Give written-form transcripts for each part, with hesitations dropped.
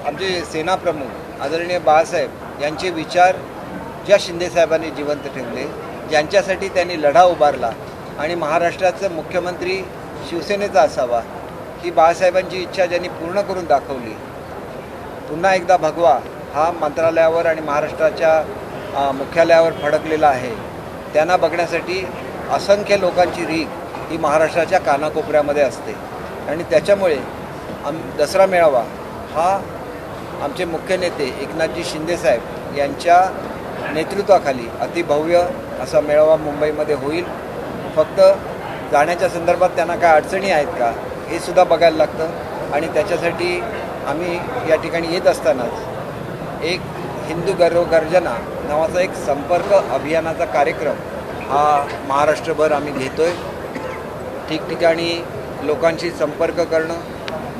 आमचे सेनाप्रमुख आदरणीय बाळासाहेब यांचे विचार ज्या शिंदेसाहेबांनी जिवंत ठेवले, ज्यांच्यासाठी त्यांनी लढा उभारला आणि महाराष्ट्राचा मुख्यमंत्री शिवसेनेचा असावा, ही बाळासाहेबांची इच्छा ज्यांनी पूर्ण करून दाखवली. पुन्हा एकदा भगवा हा मंत्रालयावर आणि महाराष्ट्राच्या मुख्यालयावर फडकलेला आहे. त्यांना बघण्यासाठी असंख्य लोकांची रीघ ही महाराष्ट्राच्या कानाकोपऱ्यामध्ये असते आणि त्याच्यामुळे दसरा मेळावा हा आमचे मुख्य नेते एकनाथजी शिंदेसाहेब यांच्या नेतृत्वाखाली अतिभव्य असा मेळावा मुंबईमध्ये होईल. फक्त जाण्याच्या संदर्भात त्यांना काय अडचणी आहेत का हे सुद्धा बघायला लागतं आणि त्याच्यासाठी आम्ही या ठिकाणी येत असतानाच एक हिंदू गर्जना नावाचा एक संपर्क अभियानाचा कार्यक्रम हा महाराष्ट्रभर आम्ही घेतो आहे. ठिकठिकाणी लोकांशी संपर्क करणं,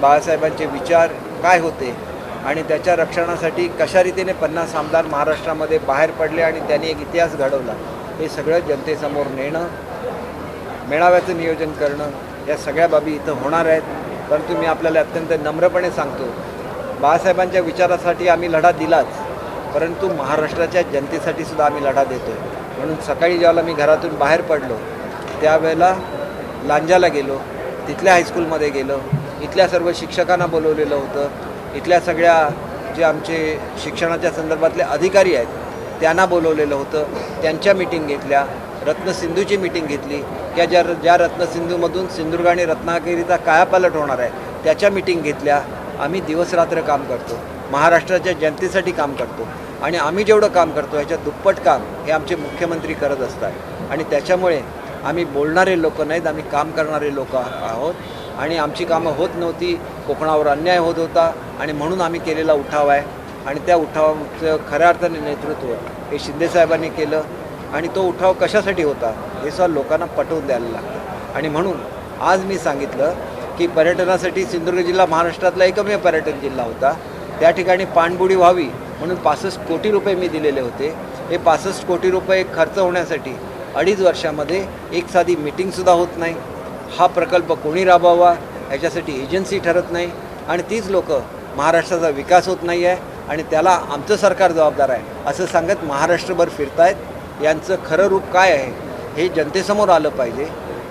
बाळासाहेबांचे विचार काय होते आणि त्याच्या रक्षणासाठी कशा रीतीने 50 आमदार महाराष्ट्रामध्ये बाहेर पडले आणि त्यांनी एक इतिहास घडवला, हे सगळं जनतेसमोर नेणं, मेळाव्याचं नियोजन करणं, या सगळ्या बाबी इथं होणार आहेत. परंतु मी आपल्याला अत्यंत नम्रपणे सांगतो, बाळासाहेबांच्या विचारासाठी आम्ही लढा दिलाच, परंतु महाराष्ट्राच्या जनतेसाठी सुद्धा आम्ही लढा देतो आहे. म्हणून सकाळी ज्यावेळेला मी घरातून बाहेर पडलो त्यावेळेला लांजाला गेलो, तिथल्या हायस्कूलमध्ये गेलो, इथल्या सर्व शिक्षकांना बोलवलेलं होतं, इथल्या सगळ्या जे आमचे शिक्षणाच्या संदर्भातले अधिकारी आहेत त्यांना बोलवलेलं होतं, त्यांच्या मीटिंग घेतल्या. रत्नसिंधूची मीटिंग घेतली, ज्या रत्नसिंधूमधून सिंधुदुर्ग आणि रत्नागिरीचा कायापालट होणार आहे त्याच्या मीटिंग घेतल्या. आम्ही दिवसरात्र काम करतो, महाराष्ट्राच्या जनतेसाठी काम करतो आणि आम्ही जेवढं काम करतो ह्याच्या दुप्पट काम हे आमचे मुख्यमंत्री करत असतात आणि त्याच्यामुळे आम्ही बोलणारे लोक नाहीत, आम्ही काम करणारे लोक आहोत आणि आमची कामं होत नव्हती. कोकणावर अन्याय होत होता आणि म्हणून आम्ही केलेला उठाव आहे आणि त्या उठावाचं खऱ्या अर्थाने नेतृत्व हे शिंदेसाहेबांनी केलं आणि तो उठाव कशासाठी होता हे सुद्धा लोकांना पटवून द्यायला लागतं. आणि म्हणून आज मी सांगितलं की पर्यटनासाठी सिंधुदुर्ग जिल्हा महाराष्ट्रातला एकमेव पर्यटन जिल्हा होता. त्या ठिकाणी पाणबुडी व्हावी म्हणून 65 कोटी रुपये मी दिलेले होते. हे 65 कोटी रुपये खर्च होण्यासाठी 2.5 वर्षामध्ये एक साधी मीटिंगसुद्धा होत नाही. हा प्रकल्प कोणी राबवावा ह्याच्यासाठी एजन्सी ठरत नाही आणि तीच लोक महाराष्ट्राचा विकास होत नाही आहे आणि त्याला आमचं सरकार जबाबदार आहे असं सांगत महाराष्ट्रभर फिरतायत. यांचं खरं रूप काय आहे हे जनतेसमोर आलं पाहिजे.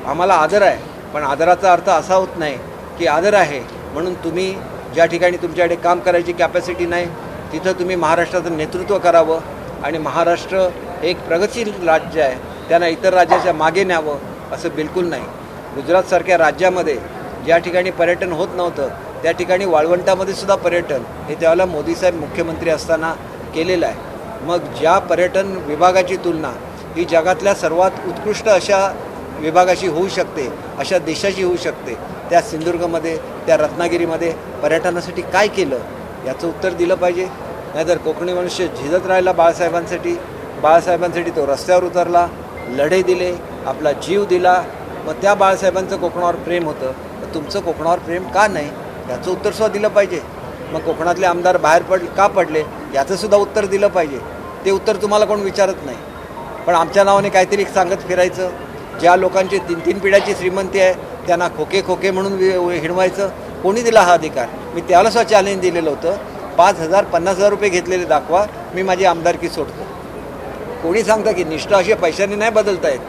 आम्हाला आदर आहे, पण आदराचा अर्थ असा होत नाही की आदर आहे म्हणून तुम्ही ज्या ठिकाणी तुमच्याकडे काम करायची कॅपॅसिटी नाही तिथं तुम्ही महाराष्ट्राचं नेतृत्व करावं आणि महाराष्ट्र एक प्रगतशील राज्य आहे त्यांना इतर राज्याच्या मागे न्यावं असं बिलकुल नाही. गुजरातसारख्या राज्यामध्ये ज्या ठिकाणी पर्यटन होत नव्हतं त्या ठिकाणी वाळवंटामध्ये सुद्धा पर्यटन हे त्यावेळेला मोदीसाहेब मुख्यमंत्री असताना केलेलं आहे. मग ज्या पर्यटन विभागाची तुलना ही जगातल्या सर्वात उत्कृष्ट अशा विभागाशी होऊ शकते, अशा देशाशी होऊ शकते, त्या सिंधुदुर्गमध्ये त्या रत्नागिरीमध्ये पर्यटनासाठी काय केलं याचं उत्तर दिलं पाहिजे. नाहीतर कोकणी मनुष्य झिजत राहिला बाळासाहेबांसाठी तो रस्त्यावर उतरला, लढे दिले, आपला जीव दिला. मग त्या बाळासाहेबांचं कोकणावर प्रेम होतं, तर तुमचं कोकणावर प्रेम का नाही याचं उत्तरसुद्धा दिलं पाहिजे. मग कोकणातले आमदार बाहेर का पडले याचंसुद्धा उत्तर दिलं पाहिजे. ते उत्तर तुम्हाला कोण विचारत नाही, पण आमच्या नावाने काहीतरी सांगत फिरायचं. ज्या लोकांची 3-3 पिढ्याची श्रीमंती आहे त्यांना खोके म्हणून हिणवायचं. कोणी दिला हा अधिकार? मी त्याला सुद्धा चॅलेंज दिलेलं होतं, 5,000 50,000 रुपये घेतलेले दाखवा, मी माझी आमदारकी सोडतो. कोणी सांगतं की निष्ठा अशी पैशाने नाही बदलता येत.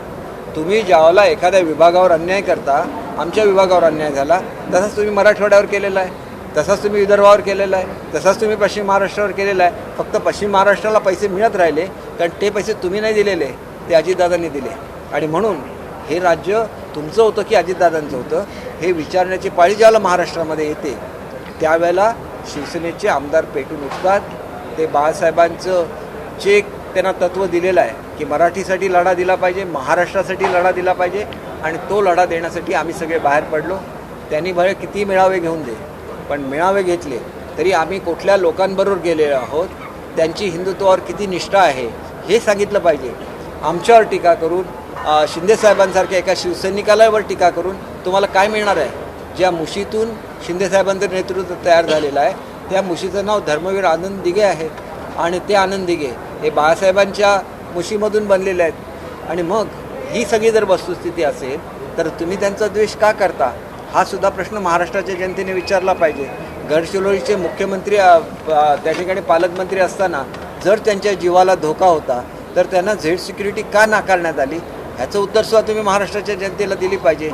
तुम्ही ज्यावेळेला एखाद्या विभागावर अन्याय करता, आमच्या विभागावर अन्याय झाला तसाच तुम्ही मराठवाड्यावर केलेला आहे, तसाच तुम्ही विदर्भावर केलेला आहे, तसाच तुम्ही पश्चिम महाराष्ट्रावर केलेला आहे. फक्त पश्चिम महाराष्ट्राला पैसे मिळत राहिले कारण ते पैसे तुम्ही नाही दिलेले, ते अजितदादांनी दिले. आणि म्हणून हे राज्य तुमचं होतं की अजितदादांचं होतं हे विचारण्याची पाळी ज्याला महाराष्ट्रामध्ये येते त्यावेळेला शिवसेनेचे आमदार पेटून उठतात. ते बाळासाहेबांचं जे त्यांना तत्त्व दिलेलं आहे की मराठीसाठी लढा दिला पाहिजे, महाराष्ट्रासाठी लढा दिला पाहिजे आणि तो लढा देण्यासाठी आम्ही सगळे बाहेर पडलो. त्यांनी भले किती मेळावे घेऊन दे, पण मेळावे घेतले तरी आम्ही कुठल्या लोकांबरोबर गेलेलो आहोत, त्यांची हिंदुत्वावर किती निष्ठा आहे हे सांगितलं पाहिजे. आमच्यावर टीका करून शिंदेसाहेबांसारख्या एका शिवसैनिकालावर टीका करून तुम्हाला काय मिळणार आहे? ज्या मुशीतून शिंदेसाहेबांचं नेतृत्व तयार झालेलं आहे त्या मुशीचं नाव धर्मवीर आनंद दिघे आहे आणि ते आनंद दिघे हे बाळासाहेबांच्या मुशीमधून बनलेले आहेत. आणि मग ही सगळी जर वस्तुस्थिती असेल तर तुम्ही त्यांचा द्वेष का करता हा सुद्धा प्रश्न महाराष्ट्राच्या जनतेने विचारला पाहिजे. गडचिरोलीचे मुख्यमंत्री त्या ठिकाणी पालकमंत्री असताना जर त्यांच्या जीवाला धोका होता तर त्यांना झेड सिक्युरिटी का नाकारण्यात आली, ह्याचं उत्तर सुद्धा तुम्ही महाराष्ट्राच्या जनतेला दिली पाहिजे.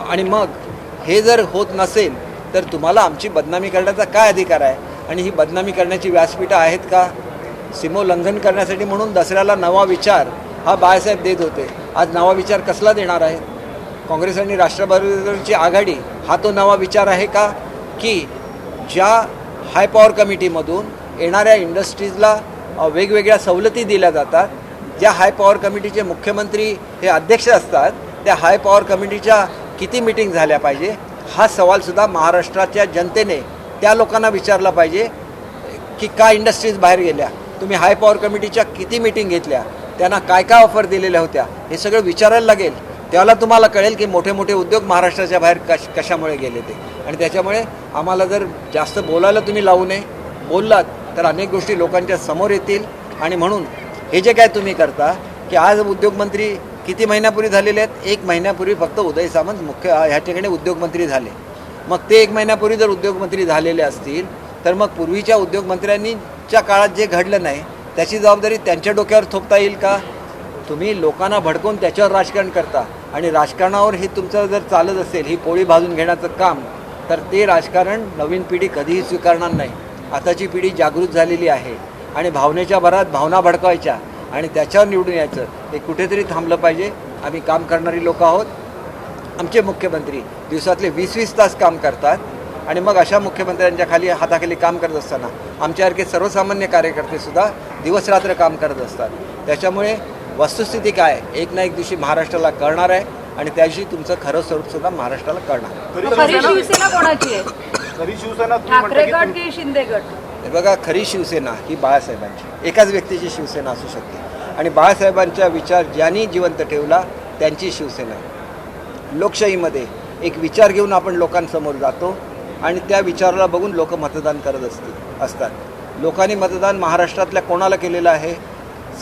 आणि मग हे जर होत नसेल तर तुम्हाला आमची बदनामी करण्याचा काय अधिकार आहे? आणि ही बदनामी करण्याची व्यासपीठं आहेत का? सीमोल्लंघन करण्यासाठी म्हणून दसऱ्याला नवा विचार हा बाळासाहेब देत होते. आज नवा विचार कसला देणार आहे? काँग्रेस आणि राष्ट्रवादीची आघाडी हा तो नवा विचार आहे का की ज्या हाय पॉवर कमिटीमधून येणाऱ्या इंडस्ट्रीजला वेगवेगळ्या सवलती दिल्या जातात, ज्या हाय पॉवर कमिटीचे मुख्यमंत्री हे अध्यक्ष असतात, त्या हाय पॉवर कमिटीच्या किती मीटिंग झाल्या पाहिजे हा सवालसुद्धा महाराष्ट्राच्या जनतेने त्या लोकांना विचारला पाहिजे की का इंडस्ट्रीज बाहेर गेल्या, तुम्ही हाय पॉवर कमिटीच्या किती मीटिंग घेतल्या, त्यांना काय काय ऑफर दिलेल्या होत्या, हे सगळं विचारायला लागेल. त्याला तुम्हाला कळेल की मोठे मोठे उद्योग महाराष्ट्राच्या बाहेर कशामुळे गेले ते. आणि त्याच्यामुळे आम्हाला जर जास्त बोलायला तुम्ही लावू नये, बोललात तर अनेक गोष्टी लोकांच्या समोर येतील. आणि म्हणून हे जे काय तुम्ही करता की आज उद्योगमंत्री किती महिन्यापूर्वी झालेले आहेत? 1 महिन्यापूर्वी फक्त उदय सामंत ह्या ठिकाणी उद्योगमंत्री झाले. मग ते 1 महिन्यापूर्वी जर उद्योगमंत्री झालेले असतील तर मग पूर्वीच्या उद्योगमंत्र्यांनीच्या काळात जे घडलं नाही त्याची जबाबदारी त्यांच्या डोक्यावर थोपता येईल का? तुम्ही लोकांना भडकवून त्याच्यावर राजकारण करता आणि राजकारणावर हे तुमचं जर चालत असेल, ही पोळी भाजून घेण्याचं काम, तर ते राजकारण नवीन पिढी कधीही स्वीकारणार नाही. आताची पिढी जागृत झालेली आहे आणि भावनेच्या भरात भावना भडकावायच्या आणि त्याच्यावर निवडून यायचं हे कुठेतरी थांबलं पाहिजे. आम्ही काम करणारी लोक आहोत. आमचे मुख्यमंत्री दिवसातले 20-20 तास काम करतात आणि मग अशा मुख्यमंत्र्यांच्या हाताखाली काम करत असताना आमच्यासारखे सर्वसामान्य कार्यकर्तेसुद्धा दिवसरात्र काम करत असतात. त्याच्यामुळे वस्तुस्थिती काय एक ना एक दिवशी महाराष्ट्राला कळणार आहे आणि त्या दिवशी तुमचं खरं स्वरूपसुद्धा महाराष्ट्राला कळणार. खरी शिवसेना कोणाची आहे? खरी शिवसेना ठाकरे गट की शिंदे गट? बघा, खरी शिवसेना ही बाळासाहेबांची, एकाच व्यक्तीची शिवसेना असू शकते आणि बाळासाहेबांचा विचार ज्यांनी जिवंत ठेवला त्यांची शिवसेना आहे. लोकशाहीमध्ये एक विचार घेऊन आपण लोकांसमोर जातो आणि त्या विचाराला बघून लोक मतदान करत असतात. लोकांनी मतदान महाराष्ट्रातल्या कोणाला केलेलं आहे?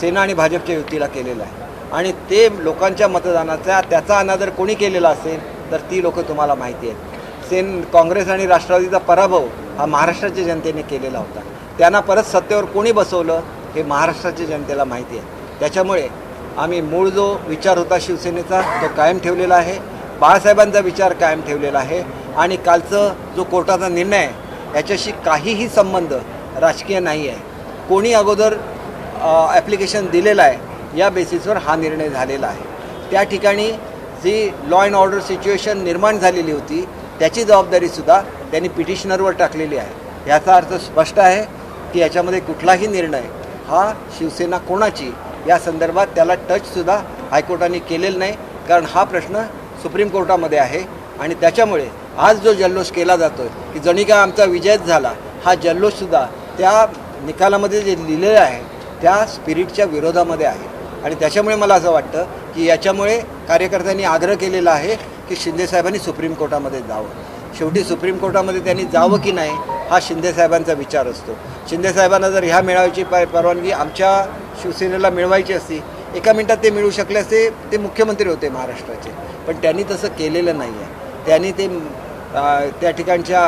सेना आणि भाजपच्या युतीला केलेलं आहे. आणि ते लोकांच्या मतदानाचा त्याचा अनादर कोणी केलेला असेल तर ती लोकं तुम्हाला माहिती आहेत. काँग्रेस आणि राष्ट्रवादीचा पराभव हा महाराष्ट्राच्या जनतेने केलेला होता. त्यांना परत सत्तेवर कोणी बसवलं हे महाराष्ट्राच्या जनतेला माहिती आहे. त्याच्यामुळे आम्ही मूळ जो विचार होता शिवसेनेचा तो कायम ठेवलेला आहे. बाळासाहेबांचा विचार कायम ठेवलेला आहे आणि कालचं जो कोर्टाचा निर्णय आहे याच्याशी काहीही संबंध राजकीय नाही आहे. कोणी अगोदर ॲप्लिकेशन दिलेलं आहे या बेसिसवर हा निर्णय झालेला आहे. त्या ठिकाणी जी लॉ अँड ऑर्डर सिच्युएशन निर्माण झालेली होती त्याची जबाबदारीसुद्धा त्यांनी पिटिशनरवर टाकलेली आहे. याचा अर्थ स्पष्ट आहे की याच्यामध्ये कुठलाही निर्णय हा शिवसेना कोणाची या संदर्भात त्याला टचसुद्धा हायकोर्टाने केलेलं नाही, कारण हा प्रश्न सुप्रीम कोर्टामध्ये आहे. आणि त्याच्यामुळे आज जो जल्लोष केला जातो की जणी काय आमचा विजयच झाला, हा जल्लोषसुद्धा त्या निकालामध्ये जे लिहिलेलं आहे त्या स्पिरिटच्या विरोधामध्ये आहे. आणि त्याच्यामुळे मला असं वाटतं की याच्यामुळे कार्यकर्त्यांनी आग्रह केलेला आहे की शिंदेसाहेबांनी सुप्रीम कोर्टामध्ये जावं. शेवटी सुप्रीम कोर्टामध्ये त्यांनी जावं की नाही हा शिंदेसाहेबांचा विचार असतो. शिंदेसाहेबांना जर ह्या मेळाव्याची परवानगी आमच्या शिवसेनेला मिळवायची असती, 1 मिनिटात ते मिळू शकले असते. ते मुख्यमंत्री होते महाराष्ट्राचे, पण त्यांनी तसं केलेलं नाही आहे. त्यांनी ते त्या ठिकाणच्या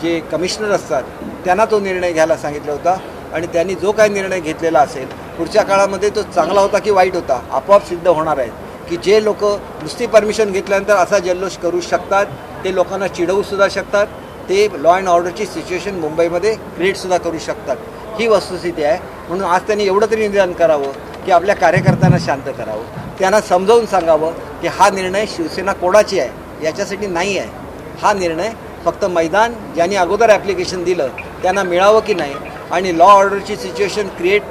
जे कमिशनर असतात त्यांना तो निर्णय घ्यायला सांगितला होता आणि त्यांनी जो काही निर्णय घेतलेला असेल पुढच्या काळामध्ये तो चांगला होता की वाईट होता आपोआप सिद्ध होणार आहे. की जे लोक नुसती परमिशन घेतल्यानंतर असा जल्लोष करू शकतात ते लोकांना चिडवूसुद्धा शकतात, ते लॉ अँड ऑर्डरची सिच्युएशन मुंबईमध्ये क्रिएटसुद्धा करू शकतात. ही वस्तुस्थिती आहे. म्हणून आज त्यांनी एवढं तरी निदान करावं की आपल्या कार्यकर्त्यांना शांत करावं, त्यांना समजावून सांगावं की हा निर्णय शिवसेना कोणाची आहे याच्यासाठी नाही आहे. हा निर्णय फक्त मैदान ज्यांनी अगोदर ॲप्लिकेशन दिलं त्यांना मिळावं की नाही आणि लॉ ऑर्डरची सिच्युएशन क्रिएट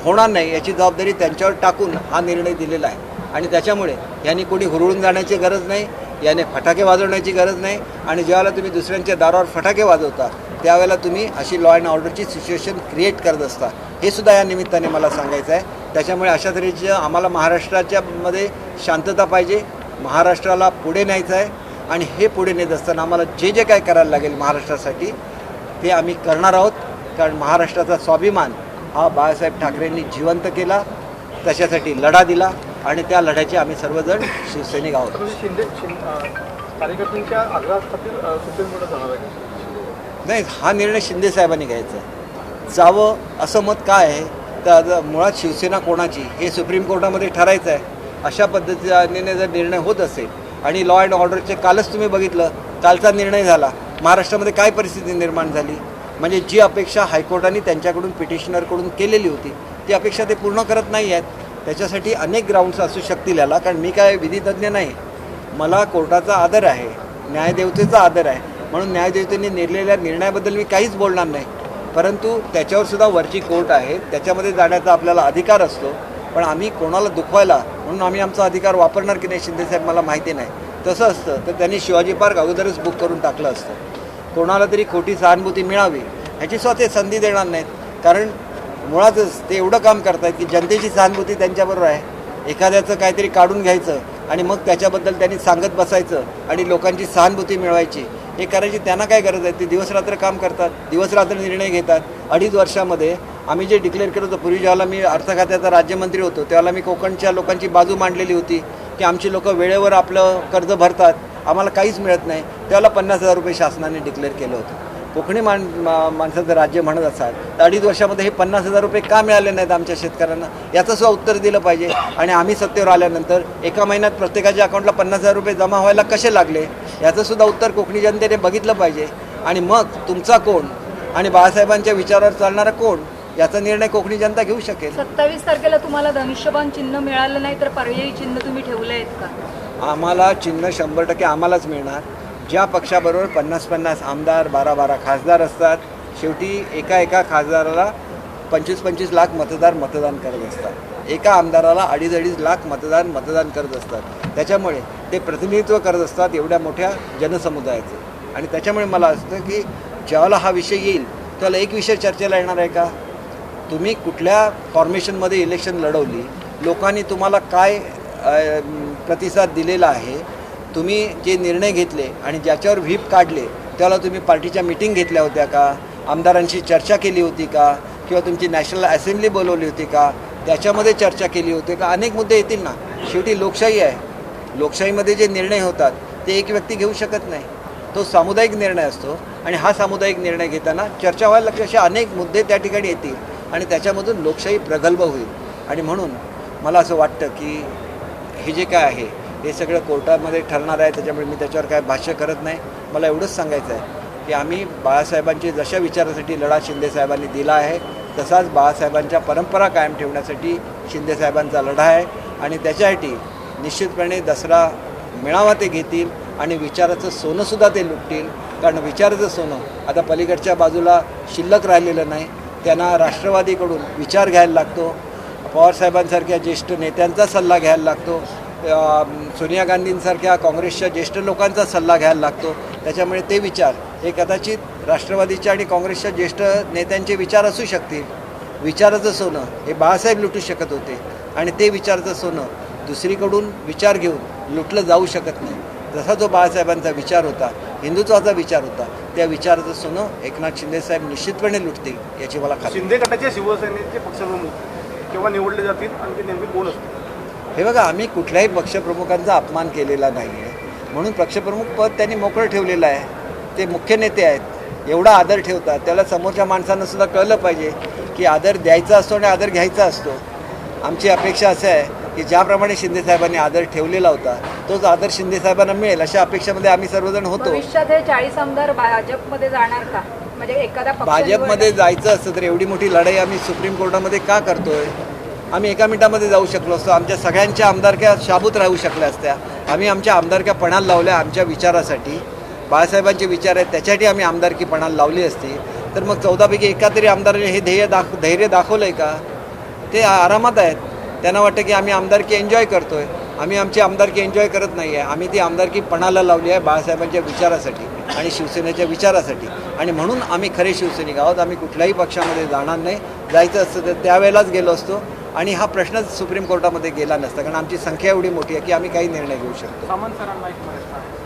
होणार नाही याची जबाबदारी त्यांच्यावर टाकून हा निर्णय दिलेला आहे. आणि त्याच्यामुळे यांनी कोणी हुरळून जाण्याची गरज नाही, याने फटाके वाजवण्याची गरज नाही. आणि ज्यावेळेला तुम्ही दुसऱ्यांच्या दारावर फटाके वाजवता त्यावेळेला तुम्ही अशी लॉ अँड ऑर्डरची सिच्युएशन क्रिएट करत असता, हे सुद्धा या निमित्ताने मला सांगायचं आहे. त्याच्यामुळे अशा तऱ्हेचं आम्हाला महाराष्ट्राच्या मध्ये शांतता पाहिजे, महाराष्ट्राला पुढे न्यायचं आहे. आणि हे पुढे नेत असताना आम्हाला जे जे काय करायला लागेल महाराष्ट्रासाठी ते आम्ही करणार आहोत. कारण महाराष्ट्राचा स्वाभिमान हा बाळासाहेब ठाकरेंनी जिवंत केला, त्याच्यासाठी लढा दिला आणि त्या लढ्याचे आम्ही सर्वजण शिवसैनिक आहोत. कार्यकर्त्यांच्या आग्रहाखातीर सुप्रीम कोर्टात जाणार आहे का? नाही, हा निर्णय शिंदे साहेबांनी घ्यायचा आहे. जावं असं मत काय आहे तर आता मुळात शिवसेना कोणाची हे सुप्रीम कोर्टामध्ये ठरायचं आहे. अशा पद्धतीने जर निर्णय होत असेल आणि लॉ अँड ऑर्डरचे कालच तुम्ही बघितलं, कालचा निर्णय झाला, महाराष्ट्रामध्ये काय परिस्थिती निर्माण झाली. म्हणजे जी अपेक्षा हायकोर्टाने त्यांच्याकडून पिटिशनरकडून केलेली होती ती अपेक्षा ते पूर्ण करत नाही आहेत. त्याच्यासाठी अनेक ग्राउंड्स असू शकतील याला, कारण मी काय विधितज्ञ नाही. मला कोर्टाचा आदर आहे, न्यायदेवतेचा आदर आहे, म्हणून न्यायदेवतेने नेमलेल्या निर्णयाबद्दल मी काहीच बोलणार नाही. परंतु त्याच्यावर सुद्धा वरची कोर्ट आहे, त्याच्यामध्ये जाण्याचा आपल्याला अधिकार असतो. पण आम्ही कोणाला दुखवायला म्हणून आम्ही आमचा अधिकार वापरणार की नाही शिंदेसाहेब मला माहिती नाही. तसं असतं तर त्यांनी शिवाजी पार्क अगोदरच बुक करून टाकलं असतं. कोणाला तरी खोटी सहानुभूती मिळावी ह्याची स्वतः ते संधी देणार नाहीत, कारण मुळातच ते एवढं काम करतात की जनतेची सहानुभूती त्यांच्याबरोबर आहे. एखाद्याचं काहीतरी काढून घ्यायचं आणि मग त्याच्याबद्दल त्यांनी सांगत बसायचं आणि लोकांची सहानुभूती मिळवायची, हे करायची त्यांना काय गरज आहे. ते दिवसरात्र काम करतात, दिवसरात्र निर्णय घेतात. 2.5 वर्षामध्ये आम्ही जे डिक्लेअर केलं होतं, पूर्वी ज्यावेळेला मी अर्थ खात्याचा राज्यमंत्री होतो त्यावेळेला मी कोकणच्या लोकांची बाजू मांडलेली होती की आमची लोक वेळेवर आपलं कर्ज भरतात, आम्हाला काहीच मिळत नाही. त्यावेळेला 50,000 रुपये शासनाने डिक्लेअर केलं होतं. कोकणी माणसाचं राज्य म्हणत असाल तर 2.5 वर्षामध्ये हे 50,000 रुपये का मिळाले नाहीत आमच्या शेतकऱ्यांना, याचं सुद्धा उत्तर दिलं पाहिजे. आणि आम्ही सत्तेवर आल्यानंतर एका महिन्यात प्रत्येकाच्या अकाउंटला 50,000 रुपये जमा व्हायला कसे लागले याचं सुद्धा उत्तर कोकणी जनतेने बघितलं पाहिजे. आणि मग तुमचा कोण आणि बाळासाहेबांच्या विचारावर चालणारा कोण याचा निर्णय कोकणी जनता घेऊ शकेल. 27 तारखेला तुम्हाला धनुष्यबाण चिन्ह मिळालं नाही तर पर्यायी चिन्ह तुम्ही ठेवलं आहेत का? आम्हाला चिन्ह 100% आम्हालाच मिळणार. ज्या पक्षाबरोबर 50-50 आमदार, 12-12 खासदार असतात, शेवटी एका खासदाराला 25-25 लाख मतदान करत असतात. एका आमदाराला 2.5 लाख मतदान करत असतात. त्याच्यामुळे ते प्रतिनिधित्व करत असतात एवढ्या मोठ्या जनसमुदायाचं. आणि त्याच्यामुळे मला असतं की ज्यावेळेला हा विषय येईल त्याला एक विषय चर्चेला येणार आहे का, तुम्ही कुठल्या फॉर्मेशनमध्ये इलेक्शन लढवली, लोकांनी तुम्हाला काय प्रतिसाद दिलेला आहे, तुम्ही जे निर्णय घेतले आणि ज्याच्यावर व्हीप काढले त्याला तुम्ही पार्टीच्या मीटिंग घेतल्या होत्या का, आमदारांशी चर्चा केली होती का, किंवा तुमची नॅशनल असेंब्ली बोलवली होती का, त्याच्यामध्ये चर्चा केली होती का. अनेक मुद्दे येतील ना. शेवटी लोकशाही आहे. लोकशाहीमध्ये जे निर्णय होतात ते एक व्यक्ती घेऊ शकत नाही, तो सामुदायिक निर्णय असतो. आणि हा सामुदायिक निर्णय घेताना चर्चा व्हायला लागते. असे अनेक मुद्दे त्या ठिकाणी येतील आणि त्याच्यामधून लोकशाही प्रगल्भ होईल. आणि म्हणून मला असं वाटतं की हे जे काय आहे हे सगळं कोर्टामध्ये ठरणार आहे. त्याच्यामुळे मी त्याच्यावर काय भाष्य करत नाही. मला एवढंच सांगायचं आहे की आम्ही बाळासाहेबांची जशा विचारासाठी लढा शिंदेसाहेबांनी दिला आहे तसाच बाळासाहेबांच्या परंपरा कायम ठेवण्यासाठी शिंदेसाहेबांचा लढा आहे. आणि त्याच्यासाठी निश्चितपणे दसरा मेळावा ते घेतील आणि विचाराचं सोनंसुद्धा ते लुटतील. कारण विचाराचं सोनं आता पलीकडच्या बाजूला शिल्लक राहिलेलं नाही. त्यांना राष्ट्रवादीकडून विचार घ्यायला लागतो, पवारसाहेबांसारख्या ज्येष्ठ नेत्यांचा सल्ला घ्यायला लागतो, सोनिया गांधींसारख्या काँग्रेसच्या ज्येष्ठ लोकांचा सल्ला घ्यायला लागतो. त्याच्यामुळे ते विचार हे कदाचित राष्ट्रवादीच्या आणि काँग्रेसच्या ज्येष्ठ नेत्यांचे विचार असू शकतील. विचाराचं सोनं हे बाळासाहेब लुटू शकत होते आणि ते विचाराचं सोनं दुसरीकडून विचार घेऊन लुटलं जाऊ शकत नाही. जसा जो बाळासाहेबांचा विचार होता, हिंदुत्वाचा विचार होता, त्या विचाराचं सोनं एकनाथ शिंदेसाहेब निश्चितपणे लुटतील याची मला खात्री. शिंदे गटाचे शिवसेनेचे पक्षप्रमुख केव्हा निवडले जातील आणि ते नेमके कोण असतील? हे बघा, आम्ही कुठल्याही पक्षप्रमुखांचा अपमान केलेला नाही आहे. म्हणून पक्षप्रमुख पद त्यांनी मोकळं ठेवलेलं आहे. ते मुख्य नेते आहेत, एवढा आदर ठेवतात. त्याला समोरच्या माणसांना सुद्धा कळलं पाहिजे की आदर द्यायचा असतो आणि आदर घ्यायचा असतो. आमची अपेक्षा असं आहे की ज्याप्रमाणे शिंदेसाहेबांनी आदर ठेवलेला होता तोच आदर शिंदेसाहेबांना मिळेल अशा अपेक्षेमध्ये आम्ही सर्वजण होतो. भविष्यात हे 40 आमदार भाजपमध्ये जाणार का? म्हणजे एखादा पक्ष भाजपमध्ये जायचं असतं तर एवढी मोठी लढाई आम्ही सुप्रीम कोर्टामध्ये का करतोय? आम्ही एका मिनिटामध्ये जाऊ शकलो असतो. आमच्या सगळ्यांच्या आमदारक्या शाबूत राहू शकल्या असत्या. आम्ही आमच्या आमदारक्या पणाला लावल्या आमच्या विचारासाठी. बाळासाहेबांचे विचार आहेत त्याच्यासाठी आम्ही आमदारकी पणाला लावली असती. तर मग 14पैकी एका तरी आमदाराने हे धैर्य दाखवलं आहे का? ते आरामात आहेत. त्यांना वाटतं की आम्ही आमदारकी एन्जॉय करतोय. आम्ही आमची आमदारकी एन्जॉय करत नाही आहे. आम्ही ती आमदारकी पणाला लावली आहे बाळासाहेबांच्या विचारासाठी आणि शिवसेनेच्या विचारासाठी. आणि म्हणून आम्ही खरे शिवसैनिक आहोत. आम्ही कुठल्याही पक्षामध्ये जाणार नाही. जायचं असतं तर त्यावेळेलाच गेलो असतो आणि हा प्रश्नच सुप्रीम कोर्टामध्ये गेला नसता, कारण आमची संख्या एवढी मोठी आहे की आम्ही काही निर्णय घेऊ शकतो. सामंत सरांना एक प्रश्न आहे.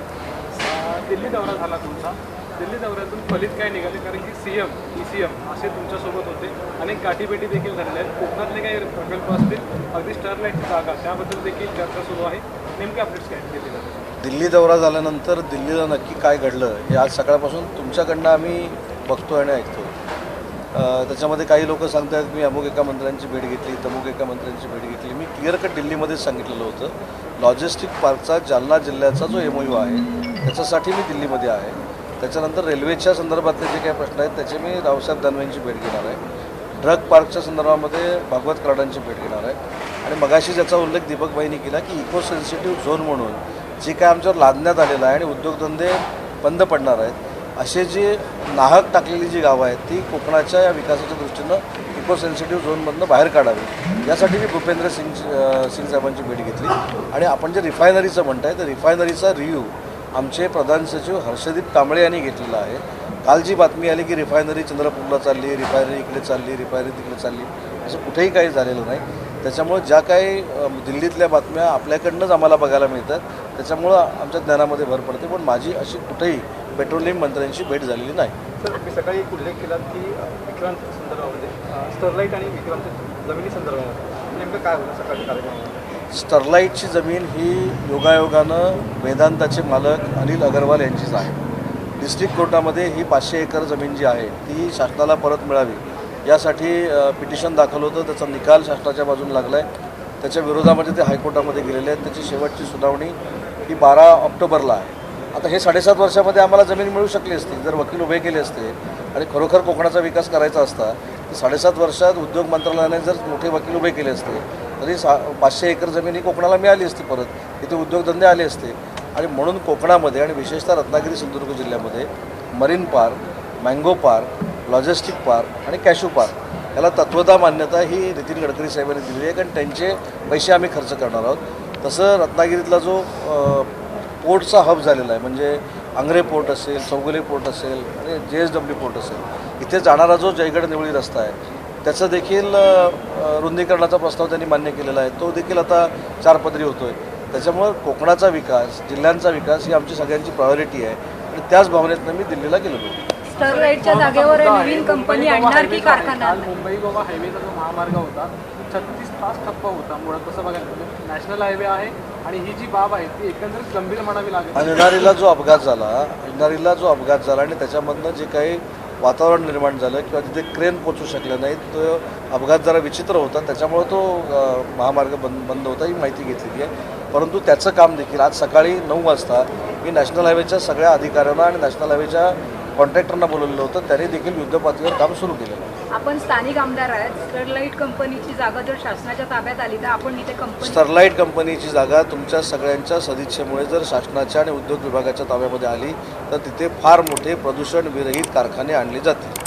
दिल्ली दौरा झाला तुमचा. दिल्ली दौऱ्यातून फलित काय निघाले? कारण की CM, ECM असे तुमच्यासोबत होते. अनेक गाठीभेटी देखील झालेल्या आहेत. कोकणातले काही प्रकल्प असतील, अगदी स्टरलाईटची जागा त्याबद्दल देखील चर्चा सुरू आहे. नेमके अपडेट्स काय दिले जातात? दिल्ली दौरा झाल्यानंतर दिल्लीला नक्की काय घडलं हे आज सकाळपासून तुमच्याकडनं आम्ही बघतो आणि ऐकतो. त्याच्यामध्ये काही लोक सांगत आहेत मी अमुक एका मंत्र्यांची भेट घेतली, तमुक एका मंत्र्यांची भेट घेतली. मी क्लिअर कट दिल्लीमध्येच सांगितलेलं होतं लॉजिस्टिक पार्कचा जालना जिल्ह्याचा जो MOU आहे त्याच्यासाठी मी दिल्लीमध्ये आहे. त्याच्यानंतर रेल्वेच्या संदर्भातले जे काही प्रश्न आहेत त्याचे मी रावसाहेब दानवेंची भेट घेणार आहे. ड्रग पार्कच्या संदर्भामध्ये भागवत कराडांची भेट घेणार आहे. आणि मगाशी ज्याचा उल्लेख दीपकबाईंनी केला की इको सेन्सिटिव्ह झोन म्हणून जे काय आमच्यावर लादण्यात आलेलं आहे आणि उद्योगधंदे बंद पडणार आहेत असे जे नाहक टाकलेली जी गावं आहेत ती कोकणाच्या या विकासाच्या दृष्टीनं इको सेन्सिटिव्ह झोनमधनं बाहेर काढावी यासाठी मी भूपेंद्र सिंग साहेबांची भेट घेतली. आणि आपण जे रिफायनरीचं म्हणताय तर रिफायनरीचा रिव्ह्यू आमचे प्रधान सचिव हर्षदीप कांबळे यांनी घेतलेला आहे. काल जी बातमी आली की रिफायनरी चंद्रपूरला चालली, रिफायनरी इकडे चालली, रिफायनरी तिकडे चालली, असं कुठेही काही झालेलं नाही. त्याच्यामुळं ज्या काही दिल्लीतल्या बातम्या आपल्याकडनंच आम्हाला बघायला मिळतात त्याच्यामुळं आमच्या ज्ञानामध्ये भर पडते. पण माझी अशी कुठेही पेट्रोलियम मंत्र्यांची भेट झालेली नाही. सर मी सकाळी एक उल्लेख केला की विक्रांत संदर्भामध्ये स्टरलाईट आणि विक्रांत जमिनी संदर्भामध्ये नेमकं काय होतं सकाळच्या कार्यक्रमामध्ये? स्टरलाईटची जमीन ही योगायोगानं वेदांताचे मालक अनिल अगरवाल यांचीच आहे. डिस्ट्रिक्ट कोर्टामध्ये ही 500 एकर जमीन जी आहे ती शासनाला परत मिळावी यासाठी पिटिशन दाखल होतं. त्याचा निकाल शासनाच्या बाजूने लागला आहे. त्याच्या विरोधामध्ये ते हायकोर्टामध्ये गेलेले आहेत. त्याची शेवटची सुनावणी ही 12 ऑक्टोबरला आहे. आता हे 7.5 वर्षामध्ये आम्हाला जमीन मिळू शकली असती जर वकील उभे केले असते आणि खरोखर कोकणाचा विकास करायचा असता तर 7.5 वर्षात उद्योग मंत्रालयाने जर मोठे वकील उभे केले असते तरी 500 एकर जमीन ही कोकणाला मिळाली असती परत, तिथे उद्योगधंदे आले असते. आणि म्हणून कोकणामध्ये आणि विशेषतः रत्नागिरी सिंधुदुर्ग जिल्ह्यामध्ये marine park, mango park, logistic park आणि कॅशू पार्क याला तत्वता मान्यता ही नितीन गडकरी साहेबांनी दिली आहे. कारण त्यांचे पैसे आम्ही खर्च करणार आहोत. तसं रत्नागिरीतला जो पोर्टचा हब झालेला आहे म्हणजे आंग्रे पोर्ट असेल, चौगुले पोर्ट असेल आणि JSW पोर्ट असेल, इथे जाणारा जो जयगड निवळी रस्ता आहे त्याचं देखील रुंदीकरणाचा प्रस्ताव त्यांनी मान्य केलेला आहे. तो देखील आता 4 पदरी होतो आहे. त्याच्यामुळं कोकणाचा विकास, जिल्ह्यांचा विकास ही आमची सगळ्यांची प्रायोरिटी आहे आणि त्याच भावनेतनं मी दिल्लीला गेलो. स्टरलाईटच्या जागेवर नवीन कंपनी आणणार की कारखाना? मुंबई गोवा हायवेचा जो महामार्ग होता 36 तास ठप्प होता मुळात. कसं बघायला गेलं नॅशनल हायवे आहे आणि ही जी बाब आहे ती एकंदरीत गंभीर म्हणावी लागेल. अंधारीला जो अपघात झाला आणि त्याच्यामधनं जे काही वातावरण निर्माण झालं किंवा तिथे क्रेन पोचू शकले नाहीत तो अपघात जरा विचित्र होता. त्याच्यामुळे तो महामार्ग बंद होता ही माहिती घेतलेली आहे. परंतु त्याचं काम देखील आज सकाळी 9 वाजता मी नॅशनल हायवेच्या सगळ्या अधिकाऱ्यांना आणि नॅशनल हायवेच्या कॉन्ट्रॅक्टरना बोलवलेलं होतं. त्याने देखील युद्धपातळीवर काम सुरू केलेलं. आपण स्थानिक आमदार आहेत. स्टरलाईट कंपनीची जागा जर शासनाच्या ताब्यात आली तर आपण इथे कंपनी स्टरलाईट कंपनीची जागा तुमच्या सगळ्यांच्या सदिच्छेमुळे जर शासनाच्या आणि उद्योग विभागाच्या ताब्यामध्ये आली तर तिथे फार मोठे प्रदूषण विरहित कारखाने आणले जातील.